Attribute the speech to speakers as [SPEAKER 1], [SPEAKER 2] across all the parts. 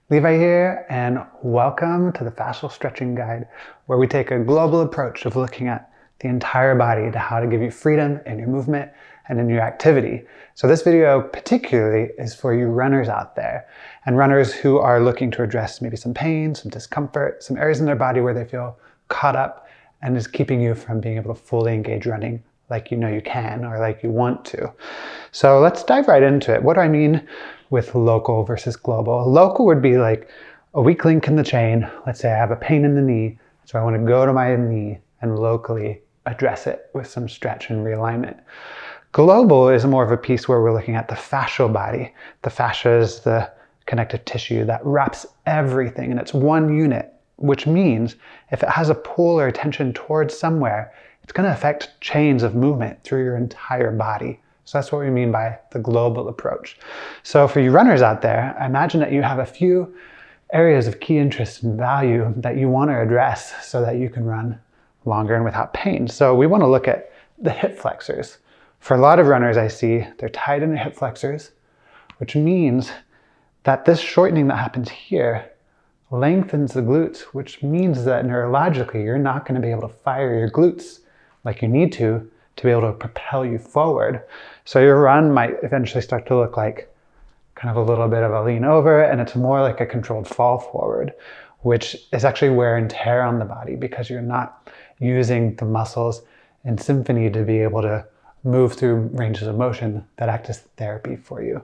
[SPEAKER 1] Levi here, and welcome to the Fascial Stretching Guide, where we take a global approach of looking at the entire body to how to give you freedom in your movement and in your activity. So this video particularly is for you runners out there, and runners who are looking to address maybe some pain, some discomfort, some areas in their body where they feel caught up and is keeping you from being able to fully engage running like you know you can or like you want to. So let's dive right into it. What do I mean with local versus global? Local would be like a weak link in the chain. Let's say I have a pain in the knee, so I want to go to my knee and locally address it with some stretch and realignment. Global is more of a piece where we're looking at the fascial body. The fascia is the connective tissue that wraps everything, and it's one unit, which means if it has a pull or tension towards somewhere, it's going to affect chains of movement through your entire body. So that's what we mean by the global approach. So for you runners out there, I imagine that you have a few areas of key interest and value that you want to address so that you can run longer and without pain. So we want to look at the hip flexors. For a lot of runners I see, they're tight in the hip flexors, which means that this shortening that happens here lengthens the glutes, which means that neurologically you're not going to be able to fire your glutes like you need to be able to propel you forward. So your run might eventually start to look like kind of a little bit of a lean over, and it's more like a controlled fall forward, which is actually wear and tear on the body because you're not using the muscles in symphony to be able to move through ranges of motion that act as therapy for you.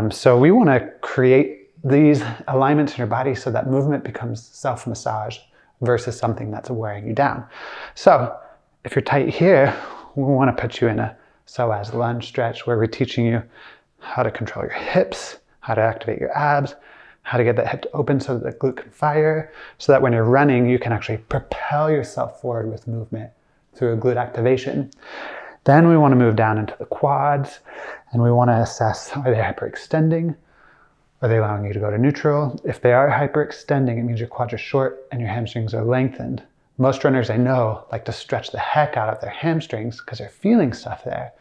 [SPEAKER 1] So we want to create these alignments in your body so that movement becomes self-massage versus something that's wearing you down. So if you're tight here, we want to put you in a psoas lunge stretch where we're teaching you how to control your hips, how to activate your abs, how to get that hip to open so that the glute can fire, so that when you're running, you can actually propel yourself forward with movement through a glute activation. Then we want to move down into the quads, and we want to assess, are they hyperextending? Are they allowing you to go to neutral? If they are hyperextending, it means your quads are short and your hamstrings are lengthened. Most runners I know like to stretch the heck out of their hamstrings because they're feeling stuff there.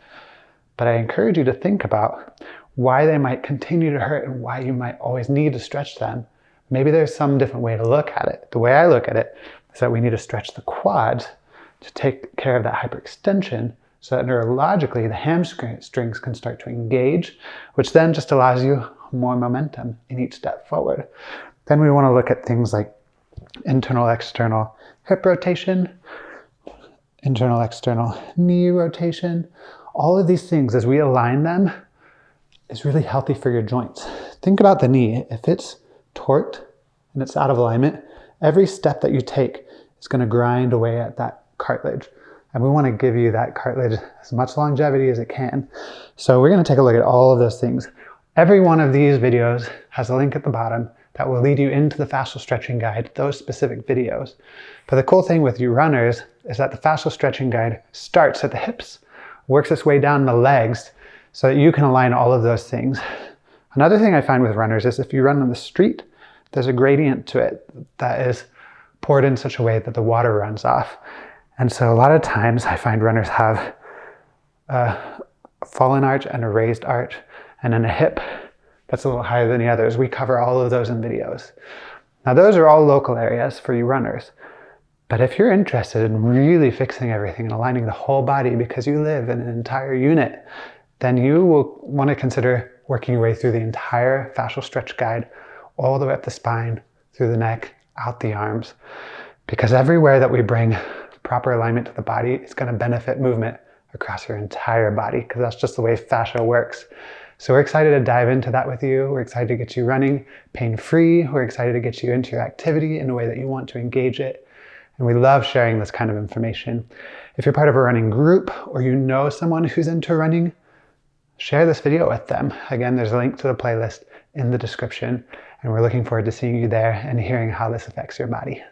[SPEAKER 1] But I encourage you to think about why they might continue to hurt and why you might always need to stretch them. Maybe there's some different way to look at it. The way I look at it is that we need to stretch the quads to take care of that hyperextension so that neurologically the hamstrings can start to engage, which then just allows you more momentum in each step forward. Then we want to look at things like internal, external hip rotation, internal, external knee rotation. All of these things, as we align them, is really healthy for your joints. Think about the knee. If it's torqued and it's out of alignment, every step that you take is going to grind away at that cartilage. And we want to give you that cartilage as much longevity as it can. So we're going to take a look at all of those things. Every one of these videos has a link at the bottom that will lead you into the Fascial Stretching Guide, those specific videos. But the cool thing with you runners is that the Fascial Stretching Guide starts at the hips, works its way down the legs so that you can align all of those things. Another thing I find with runners is if you run on the street, there's a gradient to it that is poured in such a way that the water runs off. And so a lot of times I find runners have a fallen arch and a raised arch, and then a hip that's a little higher than the others. We cover all of those in videos. Now those are all local areas for you runners. But if you're interested in really fixing everything and aligning the whole body because you live in an entire unit, then you will want to consider working your way through the entire Fascial Stretch Guide, all the way up the spine, through the neck, out the arms. Because everywhere that we bring proper alignment to the body, it's going to benefit movement across your entire body, because that's just the way fascia works. So we're excited to dive into that with you. We're excited to get you running pain-free. We're excited to get you into your activity in a way that you want to engage it. And we love sharing this kind of information. If you're part of a running group or you know someone who's into running, share this video with them. Again, there's a link to the playlist in the description, and we're looking forward to seeing you there and hearing how this affects your body.